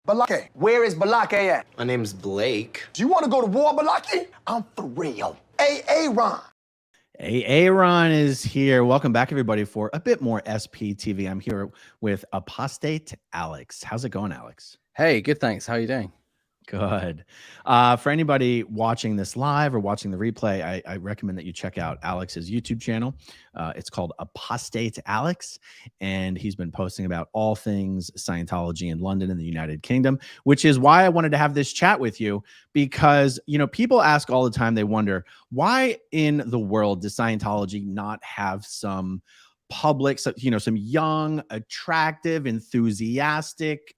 Balake. Where is Balake at? My name's Blake. Do you want to go to war, Balake? I'm for real. Aaron. Aaron is here. Welcome back, everybody, for a bit more SPTV. I'm here with Apostate Alex. How's it going, Alex? Hey, good, thanks. How are you doing? Good. For anybody watching this live or watching the replay, I recommend that you check out Alex's YouTube channel. It's called Apostate Alex, and he's been posting about all things Scientology in London and the United Kingdom, which is why I wanted to have this chat with you, because, you know, people ask all the time, they wonder, why in the world does Scientology not have some public, you know, some young, attractive, enthusiastic,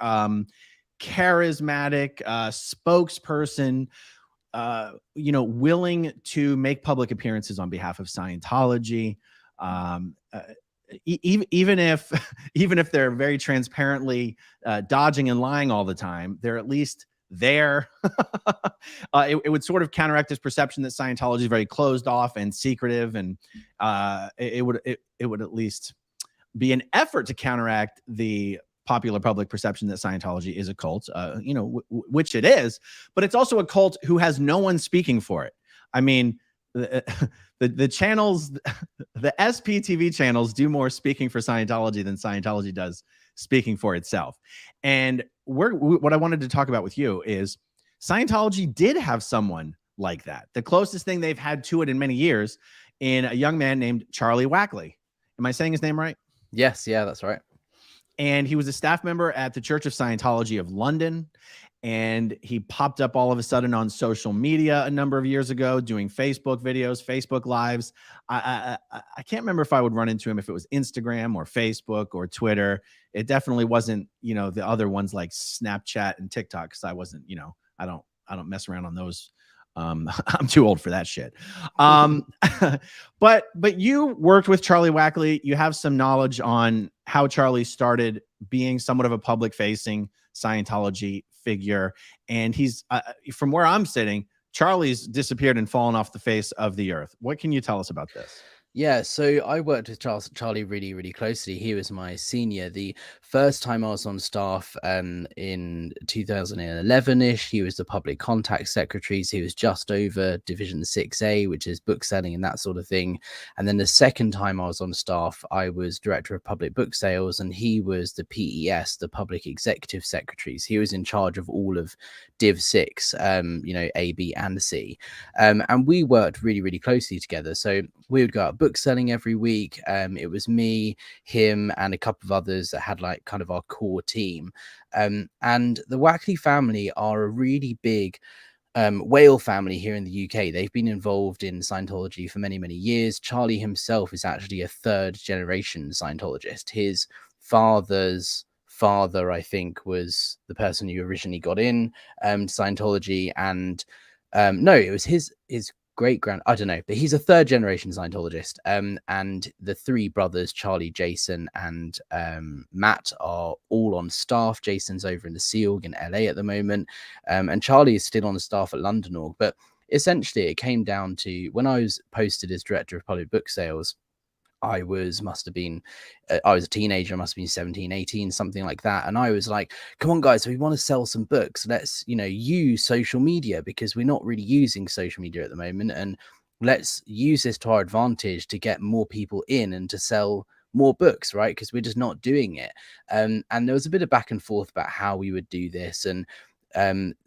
charismatic spokesperson, you know, willing to make public appearances on behalf of Scientology, even if they're very transparently dodging and lying all the time, they're at least there. It would sort of counteract this perception that Scientology is very closed off and secretive, and it would at least be an effort to counteract the popular public perception that Scientology is a cult, you know, which it is, but it's also a cult who has no one speaking for it. I mean, the channels, the SPTV channels do more speaking for Scientology than Scientology does speaking for itself. And what I wanted to talk about with you is Scientology did have someone like that. The closest thing they've had to it in many years, in a young man named Charlie Wackley. Am I saying his name right? Yes, yeah, that's right. And he was a staff member at the Church of Scientology of London. And he popped up all of a sudden on social media a number of years ago, doing Facebook videos, Facebook Lives. I can't remember if I would run into him if it was Instagram or Facebook or Twitter. It definitely wasn't, you know, the other ones like Snapchat and TikTok, because I wasn't, you know, I don't mess around on those. I'm too old for that shit. But you worked with Charlie Wackley. You have some knowledge on how Charlie started being somewhat of a public facing Scientology figure. And he's, from where I'm sitting, Charlie's disappeared and fallen off the face of the earth. What can you tell us about this? Yeah, so I worked with Charlie really, really closely. He was my senior. The first time I was on staff in 2011-ish, he was the public contact secretary. So he was just over Division 6A, which is book selling and that sort of thing. And then the second time I was on staff, I was director of public book sales, and he was the PES, the public executive secretaries. He was in charge of all of Div 6, you know, A, B, and C. And we worked really, really closely together. So we would go out book selling every week. It was me, him, and a couple of others that had like kind of our core team. And the Wackley family are a really big whale family here in the UK. They've been involved in Scientology for many, many years. Charlie himself is actually a third generation Scientologist. His father's father, I think, was the person who originally got in Scientology, and no, it was his great-grand, I don't know, but he's a third generation Scientologist. And the three brothers, Charlie, Jason, and Matt, are all on staff. Jason's over in the Sea Org in LA at the moment, and Charlie is still on the staff at London Org. But essentially it came down to, when I was posted as director of public book sales, I was a teenager, must have been 17, 18, something like that. And I was like, come on, guys, we want to sell some books. Let's, you know, use social media, because we're not really using social media at the moment. And let's use this to our advantage to get more people in and to sell more books, right? Because we're just not doing it. And there was a bit of back and forth about how we would do this. And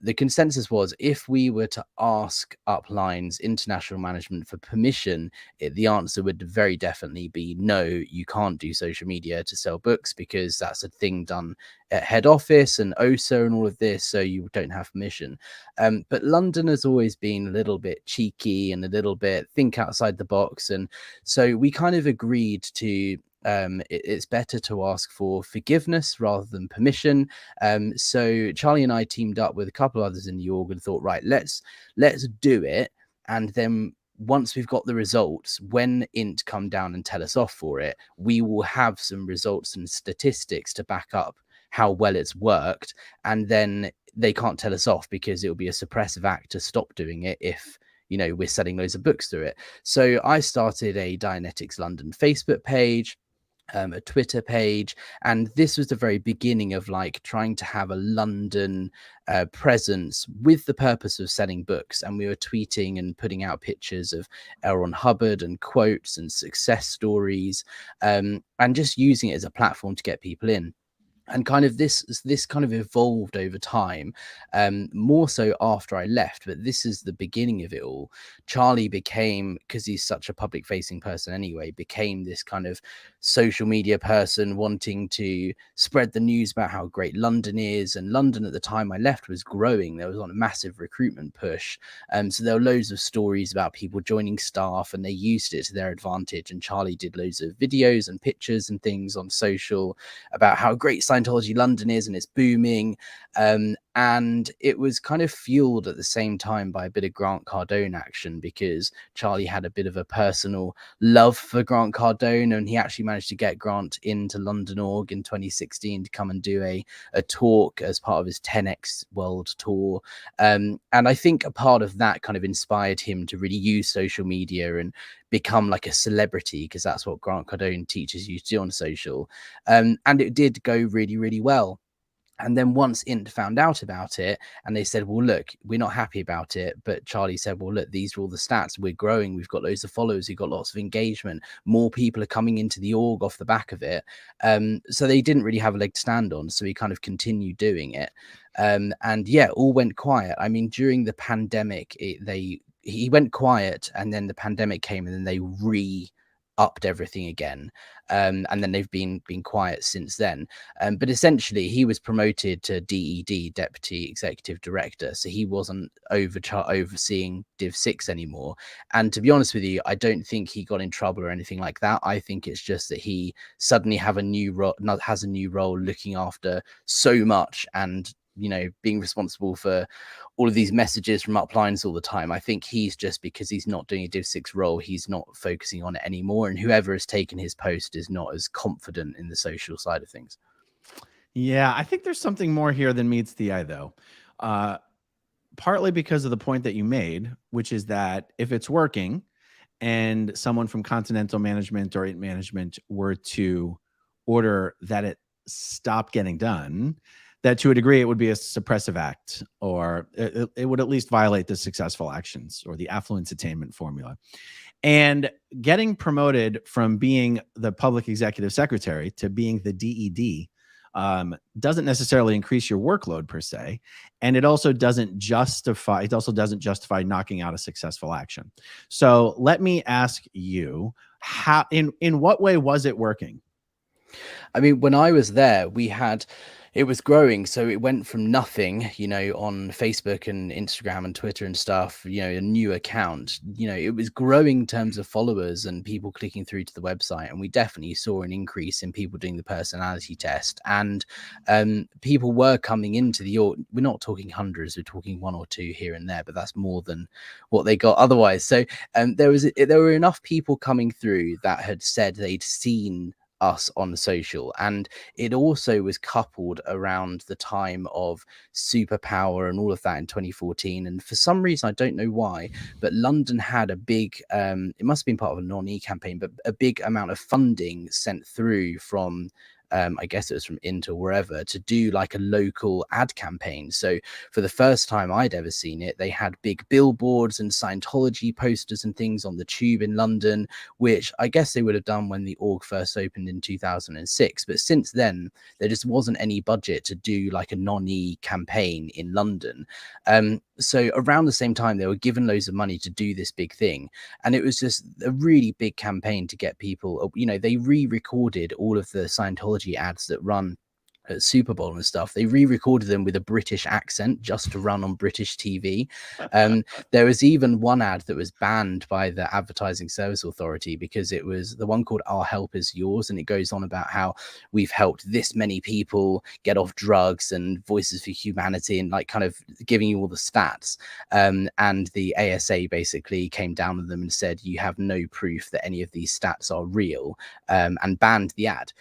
the consensus was, if we were to ask Upline's international management for permission, the answer would very definitely be no, you can't do social media to sell books, because that's a thing done at head office and OSA and all of this, so you don't have permission. But London has always been a little bit cheeky and a little bit think outside the box, and so we kind of agreed to it's better to ask for forgiveness rather than permission. So Charlie and I teamed up with a couple of others in the org and thought, right, let's do it. And then once we've got the results, when INT come down and tell us off for it, we will have some results and statistics to back up how well it's worked. And then they can't tell us off, because it'll be a suppressive act to stop doing it if, you know, we're selling loads of books through it. So I started a Dianetics London Facebook page. a Twitter page, and this was the very beginning of like trying to have a London presence with the purpose of selling books. And we were tweeting and putting out pictures of L. Ron Hubbard and quotes and success stories, and just using it as a platform to get people in. And kind of this kind of evolved over time, more so after I left, but this is the beginning of it all. Charlie became, because he's such a public facing person anyway, became this kind of social media person wanting to spread the news about how great London is. And London at the time I left was growing. There was on a massive recruitment push, so there were loads of stories about people joining staff, and they used it to their advantage. And Charlie did loads of videos and pictures and things on social about how great Scientology London is and it's booming. And it was kind of fueled at the same time by a bit of Grant Cardone action, because Charlie had a bit of a personal love for Grant Cardone, and he actually managed to get Grant into London Org in 2016 to come and do a talk as part of his 10X World Tour. And I think a part of that kind of inspired him to really use social media and become like a celebrity, because that's what Grant Cardone teaches you to do on social. And it did go really, really well. And then once Int found out about it, and they said, well, look, we're not happy about it. But Charlie said, well, look, these are all the stats. We're growing. We've got loads of followers. We've got lots of engagement. More people are coming into the org off the back of it. So they didn't really have a leg to stand on. So he kind of continued doing it. And yeah, all went quiet. I mean, during the pandemic, he went quiet, and then the pandemic came, and then they upped everything again, and then they've been quiet since then. But essentially he was promoted to DED, Deputy Executive Director, so he wasn't overseeing Div 6 anymore. And to be honest with you, I don't think he got in trouble or anything like that. I think it's just that he suddenly has a new role looking after so much, and being responsible for all of these messages from uplines all the time. I think he's just, because he's not doing a Div 6 role, he's not focusing on it anymore. And whoever has taken his post is not as confident in the social side of things. Yeah, I think there's something more here than meets the eye, though. Partly because of the point that you made, which is that if it's working and someone from Continental Management or Int Management were to order that it stop getting done, that to a degree it would be a suppressive act, or it would at least violate the successful actions or the affluence attainment formula. And getting promoted from being the public executive secretary to being the DED doesn't necessarily increase your workload per se, and it also doesn't justify knocking out a successful action. So let me ask you, how in what way was it working? I mean, when I was there, it was growing. So it went from nothing, on Facebook and Instagram and Twitter and stuff, a new account, it was growing in terms of followers and people clicking through to the website. And we definitely saw an increase in people doing the personality test, and people were coming into we're not talking hundreds, we're talking one or two here and there, but that's more than what they got otherwise. So there were enough people coming through that had said they'd seen us on social, and it also was coupled around the time of Superpower and all of that in 2014. And for some reason, I don't know why, but London had a big it must have been part of a non-E campaign, but a big amount of funding sent through from I guess it was from Int or wherever, to do like a local ad campaign. So for the first time I'd ever seen it, they had big billboards and Scientology posters and things on the tube in London, which I guess they would have done when the org first opened in 2006. But since then, there just wasn't any budget to do like a non-E campaign in London. So around the same time, they were given loads of money to do this big thing. And it was just a really big campaign to get people, they re-recorded all of the Scientology ads that run at Super Bowl and stuff. They re-recorded them with a British accent just to run on British TV. There was even one ad that was banned by the Advertising Service Authority because it was the one called Our Help Is Yours, and it goes on about how we've helped this many people get off drugs and Voices for Humanity, and like kind of giving you all the stats. And the ASA basically came down on them and said, you have no proof that any of these stats are real, and banned the ad.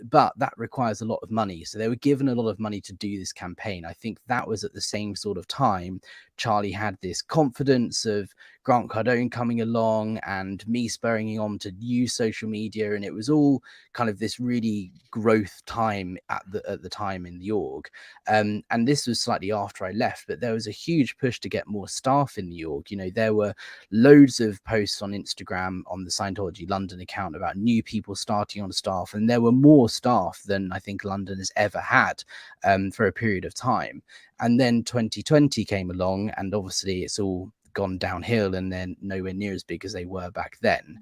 But that requires a lot of money. money. So they were given a lot of money to do this campaign. I think that was at the same sort of time Charlie had this confidence of Grant Cardone coming along and me spurring him on to use social media, and it was all kind of this really growth time at the time in the org. And this was slightly after I left, but there was a huge push to get more staff in the org. You know, there were loads of posts on Instagram on the Scientology London account about new people starting on staff, and there were more staff than I think London has ever had for a period of time. And then 2020 came along, and obviously it's all gone downhill, and then nowhere near as big as they were back then.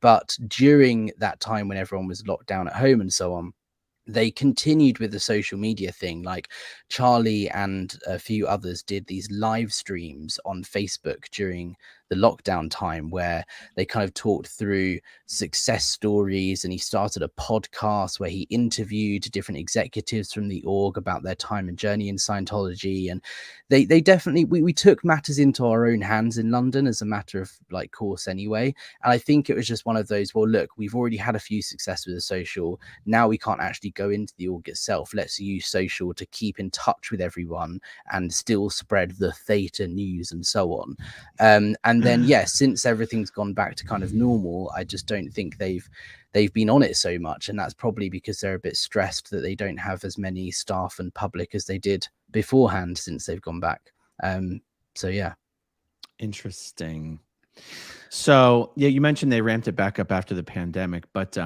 But during that time when everyone was locked down at home and so on, they continued with the social media thing. Like Charlie and a few others did these live streams on Facebook during the lockdown time where they kind of talked through success stories, and he started a podcast where he interviewed different executives from the org about their time and journey in Scientology. And they definitely, we took matters into our own hands in London as a matter of like course anyway. And I think it was just one of those, well, look, we've already had a few success with the social, now we can't actually go into the org itself, let's use social to keep in touch with everyone and still spread the theta news and so on. And then yes, since everything's gone back to kind of normal, I just don't think they've been on it so much, and that's probably because they're a bit stressed that they don't have as many staff and public as they did beforehand since they've gone back. So yeah. Interesting. So yeah, you mentioned they ramped it back up after the pandemic, but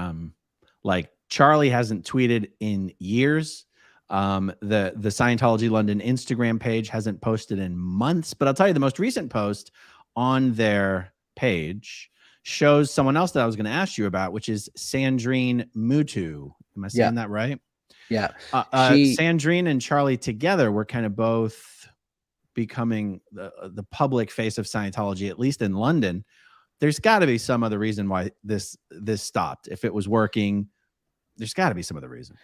like Charlie hasn't tweeted in years. The Scientology London Instagram page hasn't posted in months, but I'll tell you, the most recent post on their page shows someone else that I was going to ask you about, which is Sandrine Mutu. Am I saying that right? Yeah. Sandrine and Charlie together were kind of both becoming the public face of Scientology, at least in London. There's got to be some other reason why this stopped. If it was working, there's got to be some other reason.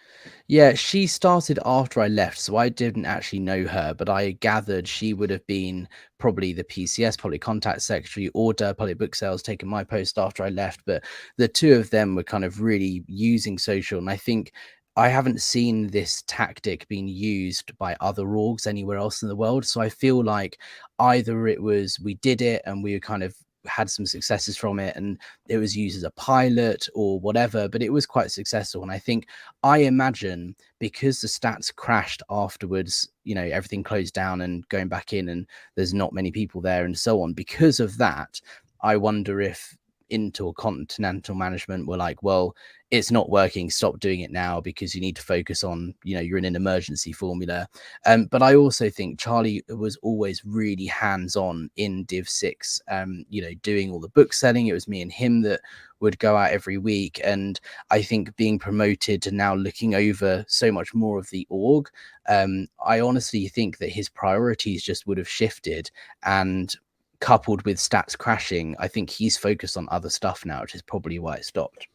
Yeah, she started after I left, so I didn't actually know her, but I gathered she would have been probably the PCS, Public Contact Secretary, or Public Book Sales, taking my post after I left. But the two of them were kind of really using social, and I think I haven't seen this tactic being used by other orgs anywhere else in the world. So I feel like either it was we did it and we kind of had some successes from it and it was used as a pilot or whatever, but it was quite successful. And I imagine because the stats crashed afterwards, you know, everything closed down and going back in and there's not many people there and so on, because of that, I wonder if intercontinental management were like, well, it's not working, stop doing it now because you need to focus on, you know, you're in an emergency formula. But I also think Charlie was always really hands-on in Div 6, you know, doing all the book selling. It was me and him that would go out every week. And I think being promoted to now looking over so much more of the org, I honestly think that his priorities just would have shifted, and coupled with stats crashing, I think he's focused on other stuff now, which is probably why it stopped.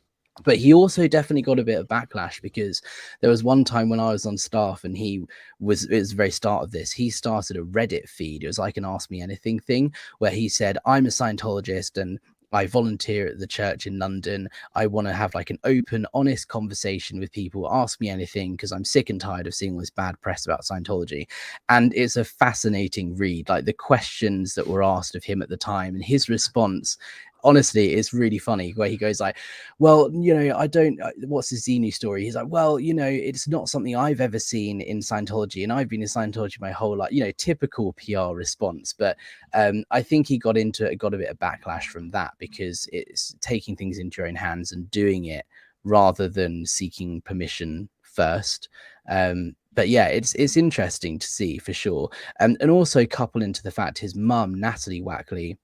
But he also definitely got a bit of backlash because there was one time when I was on staff and it was the very start of this, he started a Reddit feed. It was like an Ask Me Anything thing where he said, I'm a Scientologist and I volunteer at the church in London. I want to have like an open, honest conversation with people. Ask me anything because I'm sick and tired of seeing all this bad press about Scientology. And it's a fascinating read, like the questions that were asked of him at the time and his response. Honestly, it's really funny where he goes like, well, you know, I don't, what's his Xenu story? He's like, well, you know, it's not something I've ever seen in Scientology and I've been in Scientology my whole life, you know, typical PR response. But I think he got a bit of backlash from that because it's taking things into your own hands and doing it rather than seeking permission first. But yeah, it's interesting to see for sure. And also couple into the fact his mum, Natalie Wackley,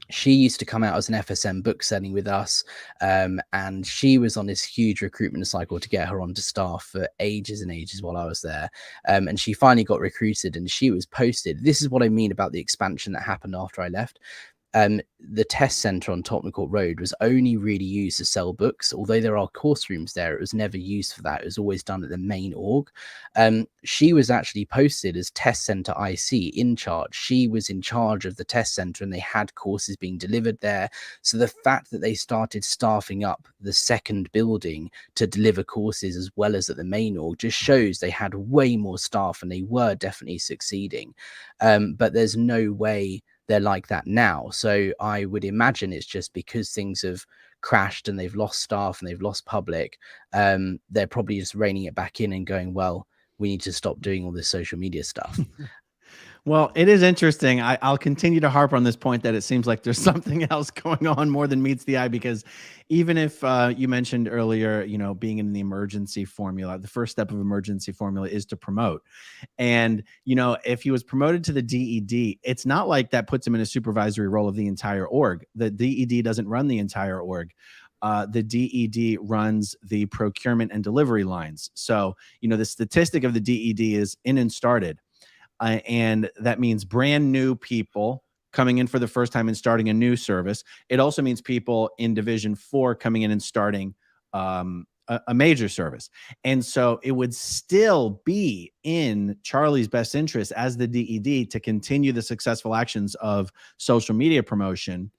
she used to come out as an FSM book selling with us, and she was on this huge recruitment cycle to get her onto staff for ages and ages while I was there, and she finally got recruited and she was posted. This is what I mean about the expansion that happened after I left. the test center on Tottenham Court Road was only really used to sell books. Although there are course rooms there, it was never used for that. It was always done at the main org. She was actually posted as test center IC in charge. She was in charge of the test center, and they had courses being delivered there. So the fact that they started staffing up the second building to deliver courses as well as at the main org just shows they had way more staff, and they were definitely succeeding. But there's no way they're like that now. So I would imagine it's just because things have crashed and they've lost staff and they've lost public. They're probably just reining it back in and going, well, we need to stop doing all this social media stuff. Well, it is interesting. I'll continue to harp on this point that it seems like there's something else going on more than meets the eye, because even if you mentioned earlier, being in the emergency formula, the first step of emergency formula is to promote. And, if he was promoted to the DED, it's not like that puts him in a supervisory role of the entire org. The DED doesn't run the entire org. The DED runs the procurement and delivery lines. So, the statistic of the DED is in and started. And that means brand new people coming in for the first time and starting a new service. It also means people in Division 4 coming in and starting a major service. And so it would still be in Charlie's best interest as the DED to continue the successful actions of social media promotion,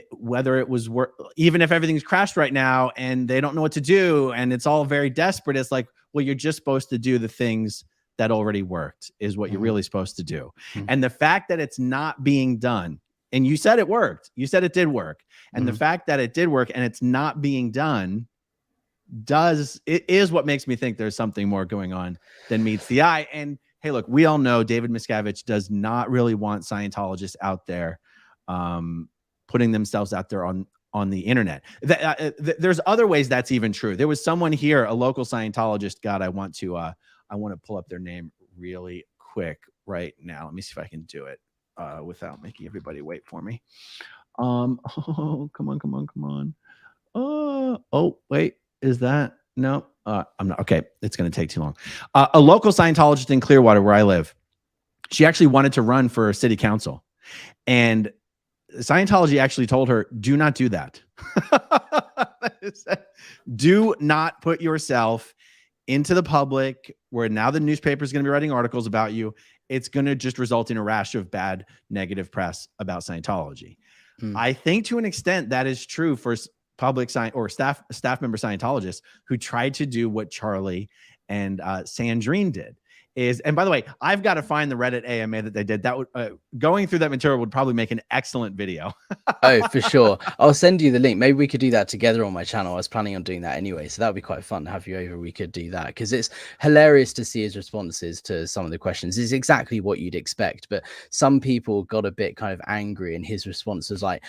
whether it was even if everything's crashed right now and they don't know what to do and it's all very desperate. It's like, well, you're just supposed to do the things that already worked is what you're really supposed to do. And the fact that it's not being done, and you said it worked, you said it did work. And the fact that it did work and it's not being done is what makes me think there's something more going on than meets the eye. And hey, look, we all know David Miscavige does not really want Scientologists out there putting themselves out there on the internet. There's other ways that's even true. There was someone here, a local Scientologist. God, I want to pull up their name really quick right now. Let me see if I can do it without making everybody wait for me. Oh, come on. Oh, wait, is that? No, I'm not. Okay, it's going to take too long. A local Scientologist in Clearwater, where I live, she actually wanted to run for city council. And Scientology actually told her, do not do that. Do not put yourself into the public where now the newspaper is going to be writing articles about you. It's going to just result in a rash of bad negative press about Scientology. I think to an extent that is true for public or staff member Scientologists who tried to do what Charlie and Sandrine did. And by the way, I've got to find the Reddit AMA that they did. That would going through that material would probably make an excellent video. Oh, for sure. I'll send you the link. Maybe we could do that together on my channel. I was planning on doing that anyway, so that would be quite fun to have you over. We could do that because it's hilarious to see his responses to some of the questions. It's exactly what you'd expect, but some people got a bit kind of angry, and his response was like,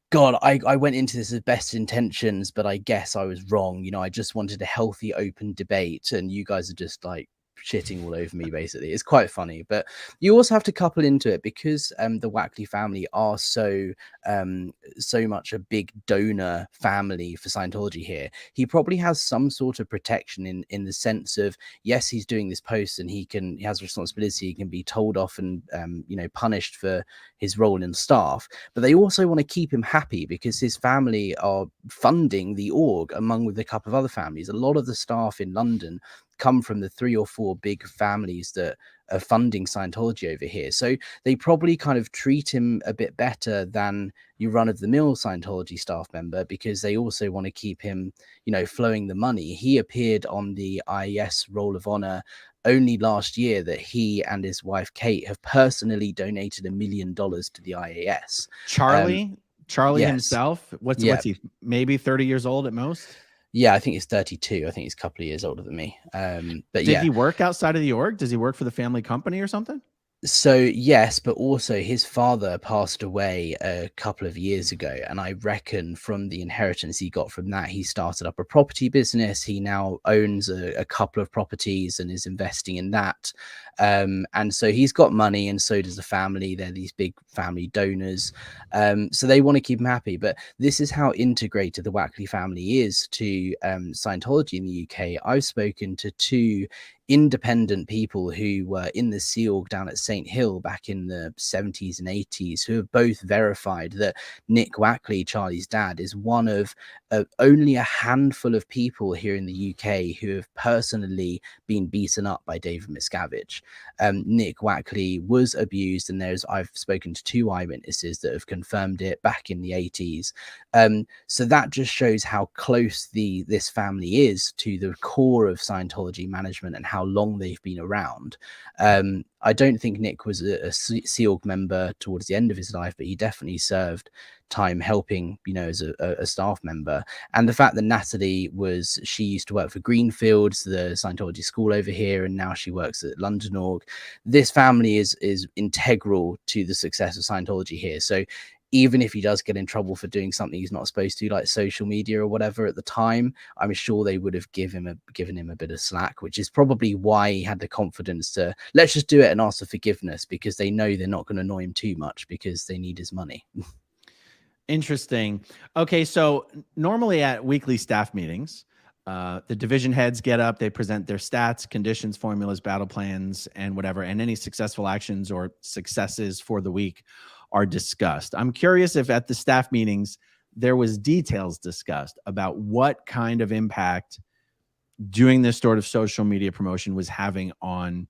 God, I went into this with best intentions, but I guess I was wrong. I just wanted a healthy, open debate, and you guys are just like shitting all over me, basically. It's quite funny, but you also have to couple into it because the Wackley family are so much a big donor family for Scientology here. He probably has some sort of protection in the sense of, yes, he's doing this post and he has responsibility. He can be told off and punished for his role in staff, but they also want to keep him happy because his family are funding the org along with a couple of other families. A lot of the staff in London come from the 3 or 4 big families that are funding Scientology over here. So they probably kind of treat him a bit better than your run-of-the-mill Scientology staff member because they also want to keep him, flowing the money. He appeared on the IES Roll of Honor only last year that he and his wife, Kate, have personally donated $1 million to the IAS. Charlie yes. himself, what's he, maybe 30 years old at most? Yeah, I think he's 32. I think he's a couple of years older than me. But did he work outside of the org? Does he work for the family company or something? So yes, but also his father passed away a couple of years ago, and I reckon from the inheritance he got from that, he started up a property business. He now owns a couple of properties and is investing in that. And so he's got money, and so does the family. They're these big family donors. So they want to keep him happy. But this is how integrated the Wackley family is to Scientology in the UK. I've spoken to 2 independent people who were in the Sea Org down at St. Hill back in the 70s and 80s who have both verified that Nick Wackley, Charlie's dad, is one of only a handful of people here in the UK who have personally been beaten up by David Miscavige. Nick Wackley was abused, and I've spoken to 2 eyewitnesses that have confirmed it back in the 80s. So that just shows how close this family is to the core of Scientology management and how long they've been around. I don't think Nick was a Sea Org member towards the end of his life, but he definitely served time helping, as a staff member. And the fact that Natalie she used to work for Greenfields, the Scientology school over here, and now she works at London Org. This family is integral to the success of Scientology here. So even if he does get in trouble for doing something he's not supposed to, like social media or whatever at the time, I'm sure they would have given him a bit of slack, which is probably why he had the confidence to let's just do it and ask for forgiveness, because they know they're not going to annoy him too much because they need his money. Interesting. Okay, so normally at weekly staff meetings, the division heads get up, they present their stats, conditions, formulas, battle plans, and whatever, and any successful actions or successes for the week are discussed. I'm curious if at the staff meetings there was details discussed about what kind of impact doing this sort of social media promotion was having on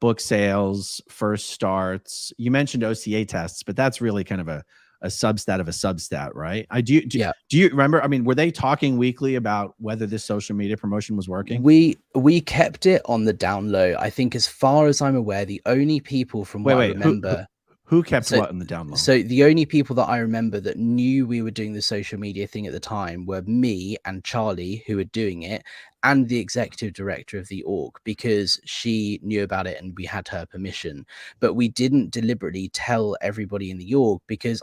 book sales, first starts. You mentioned OCA tests, but that's really kind of a substat of a substat, right? Do you remember? I mean, were they talking weekly about whether this social media promotion was working? We kept it on the down low. I think, as far as I'm aware, the only people from what I remember. Who kept what in the down low? So the only people that I remember that knew we were doing the social media thing at the time were me and Charlie, who were doing it, and the executive director of the org, because she knew about it and we had her permission. But we didn't deliberately tell everybody in the org, because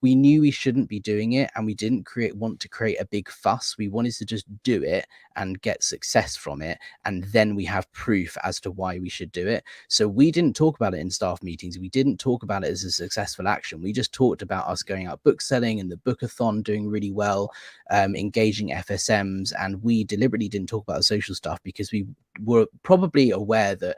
we knew we shouldn't be doing it, and we didn't want to create a big fuss. We wanted to just do it and get success from it, and then we have proof as to why we should do it. So we didn't talk about it in staff meetings. We didn't talk about it as a successful action. We just talked about us going out book selling and the bookathon doing really well, engaging FSMs, and we deliberately didn't talk about the social stuff because we were probably aware that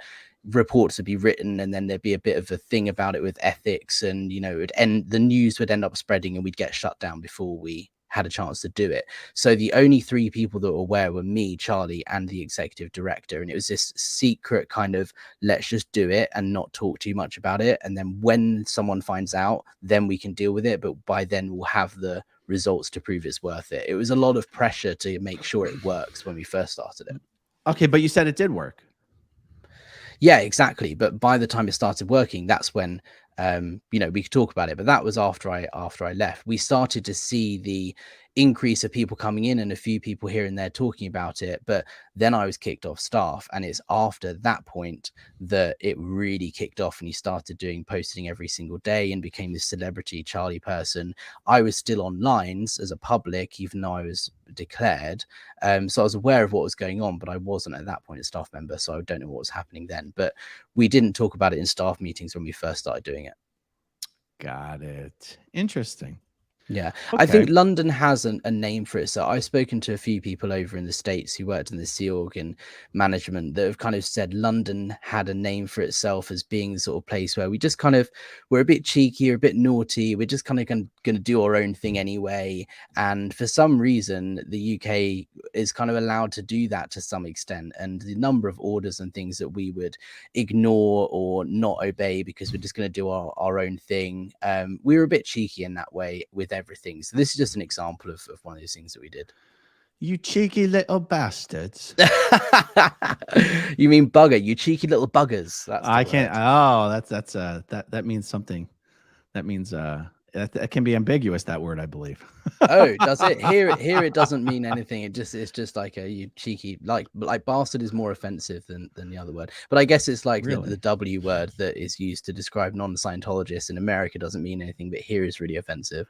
reports would be written and then there'd be a bit of a thing about it with ethics, and the news would end up spreading and we'd get shut down before we had a chance to do it. So the only 3 people that were aware were me, Charlie, and the executive director, and it was this secret kind of let's just do it and not talk too much about it, and then when someone finds out, then we can deal with it, but by then we'll have the results to prove it's worth it. It was a lot of pressure to make sure it works when we first started it. Okay, but you said it did work. Yeah, exactly. But by the time it started working, that's when we could talk about it. But that was after I left. We started to see the increase of people coming in and a few people here and there talking about it. But then I was kicked off staff, and it's after that point that it really kicked off, and he started posting every single day and became this celebrity Charlie person. I was still on lines as a public, even though I was declared. So I was aware of what was going on, but I wasn't at that point a staff member. So I don't know what was happening then. But we didn't talk about it in staff meetings when we first started doing it. Got it. Interesting. Yeah, okay. I think London has a name for it. So I've spoken to a few people over in the States who worked in the Sea Org and management that have kind of said London had a name for itself as being the sort of place where we just kind of, we're a bit cheeky or a bit naughty. We're just kind of going to do our own thing anyway. And for some reason, the UK is kind of allowed to do that to some extent. And the number of orders and things that we would ignore or not obey because we're just going to do our own thing. We were a bit cheeky in that way with everything. So this is just an example of one of those things that we did. You cheeky little bastards. You mean bugger? You cheeky little buggers. That's I can't. Oh, that means something. That means that can be ambiguous, that word, I believe. Oh, does it? Here it doesn't mean anything. It's just like you cheeky, like bastard is more offensive than the other word. But I guess it's like really? the W word that is used to describe non-Scientologists in America doesn't mean anything, but here is really offensive.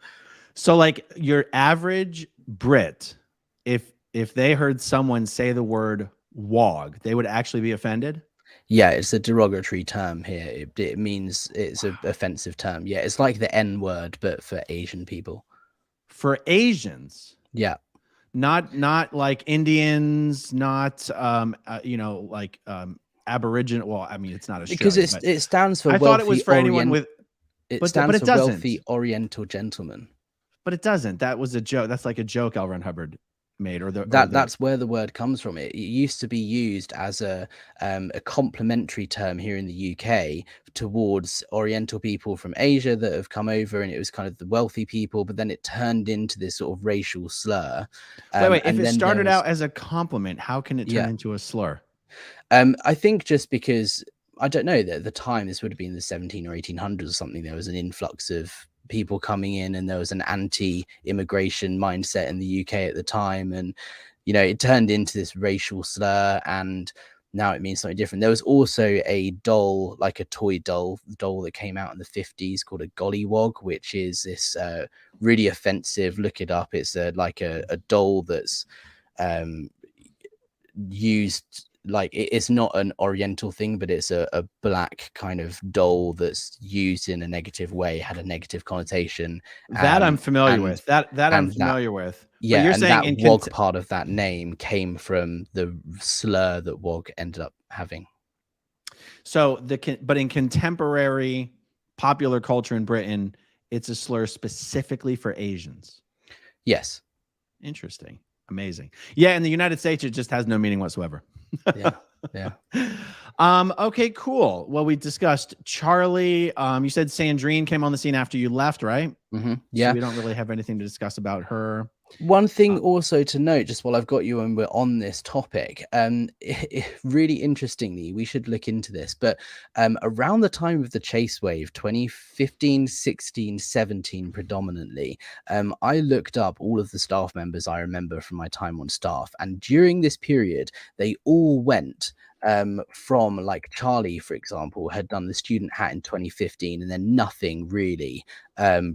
So like your average Brit, if they heard someone say the word wog, they would actually be offended? Yeah, it's a derogatory term here. It means it's an offensive term. Yeah, it's like the N word, but for Asian people. For Asians? Yeah. Not like Indians, not like Aboriginal. Well, I mean, it's not Because Australia, but it stands for I thought it was wealthy for anyone with, It but stands it for doesn't. wealthy Oriental gentleman. But it doesn't. That was a joke. That's like a joke L. Ron Hubbard made, That's where the word comes from. It used to be used as a complimentary term here in the UK towards Oriental people from Asia that have come over, and it was kind of the wealthy people. But then it turned into this sort of racial slur. Wait. If and it then started out as a compliment, how can it turn Yeah. into a slur? I think just because I don't know that at the time, this would have been the 17 or 1800s or something. There was an influx of people coming in, and there was an anti-immigration mindset in the UK at the time, and it turned into this racial slur, and now it means something different. There was also a doll, like a toy doll that came out in the 50s called a gollywog, which is this really offensive. Look it up. It's like a doll that's used, like it's not an Oriental thing, but it's a black kind of doll that's used in a negative way, had a negative connotation. That I'm familiar with. That I'm and familiar with. Yeah, but you're and saying that wog part of that name came from the slur that wog ended up having. So but in contemporary popular culture in Britain, it's a slur specifically for Asians. Yes. Interesting. Amazing. Yeah, in the United States, it just has no meaning whatsoever. Yeah. Okay, cool. Well, we discussed Charlie. You said Sandrine came on the scene after you left, right? Mm-hmm. Yeah. So we don't really have anything to discuss about her. One thing also to note, just while I've got you and we're on this topic, really interestingly, we should look into this, but around the time of the chase wave, 2015, 16, 17 predominantly, I looked up all of the staff members I remember from my time on staff, and during this period, they all went from, like, Charlie, for example, had done the student hat in 2015 and then nothing really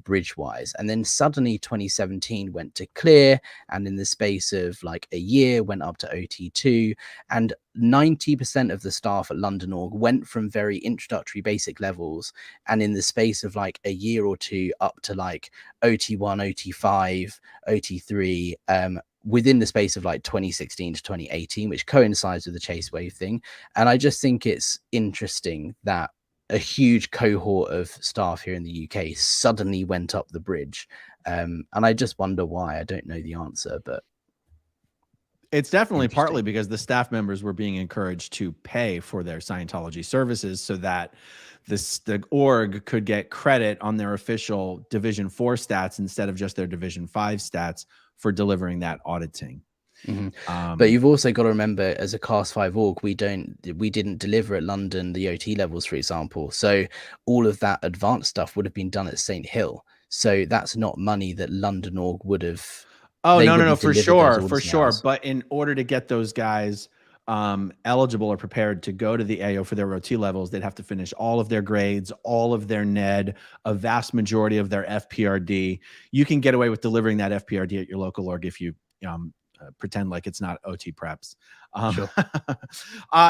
bridge-wise, and then suddenly 2017 went to clear, and in the space of like a year went up to OT2, and 90% of the staff at London Org went from very introductory basic levels, and in the space of like a year or two up to like OT1, OT5, OT3, within the space of like 2016 to 2018, which coincides with the chase wave thing. And I just think it's interesting that a huge cohort of staff here in the UK suddenly went up the bridge. And I just wonder why. I don't know the answer, but it's definitely partly because the staff members were being encouraged to pay for their Scientology services so that the org could get credit on their official Division 4 stats instead of just their Division 5 stats for delivering that auditing. Mm-hmm. But you've also got to remember, as a Class 5 org, we didn't deliver at London the OT levels, for example. So all of that advanced stuff would have been done at St. Hill. So that's not money that London org would have. Oh, no, for sure. But in order to get those guys eligible or prepared to go to the AO for their OT levels, they'd have to finish all of their grades, all of their NED, a vast majority of their FPRD. You can get away with delivering that FPRD at your local org if you pretend like it's not OT preps. Sure.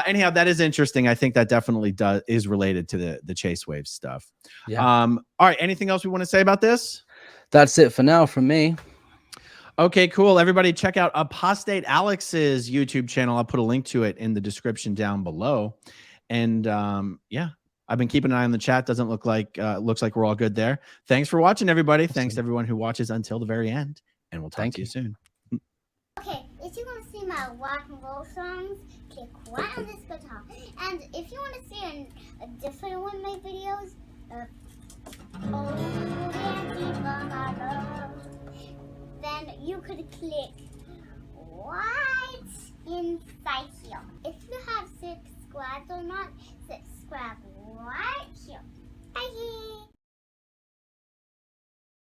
Anyhow, that is interesting. I think that definitely is related to the chase wave stuff. Yeah. All right. Anything else we want to say about this? That's it for now from me. Okay, cool. Everybody check out Apostate Alex's YouTube channel. I'll put a link to it in the description down below. And yeah, I've been keeping an eye on the chat. Doesn't look like, looks like we're all good there. Thanks for watching, everybody. Awesome. Thanks to everyone who watches until the very end. And we'll talk to you soon. Okay, if you want to see my rock and roll songs, click right on this guitar. And if you want to see a different one of my videos, then you could click wow.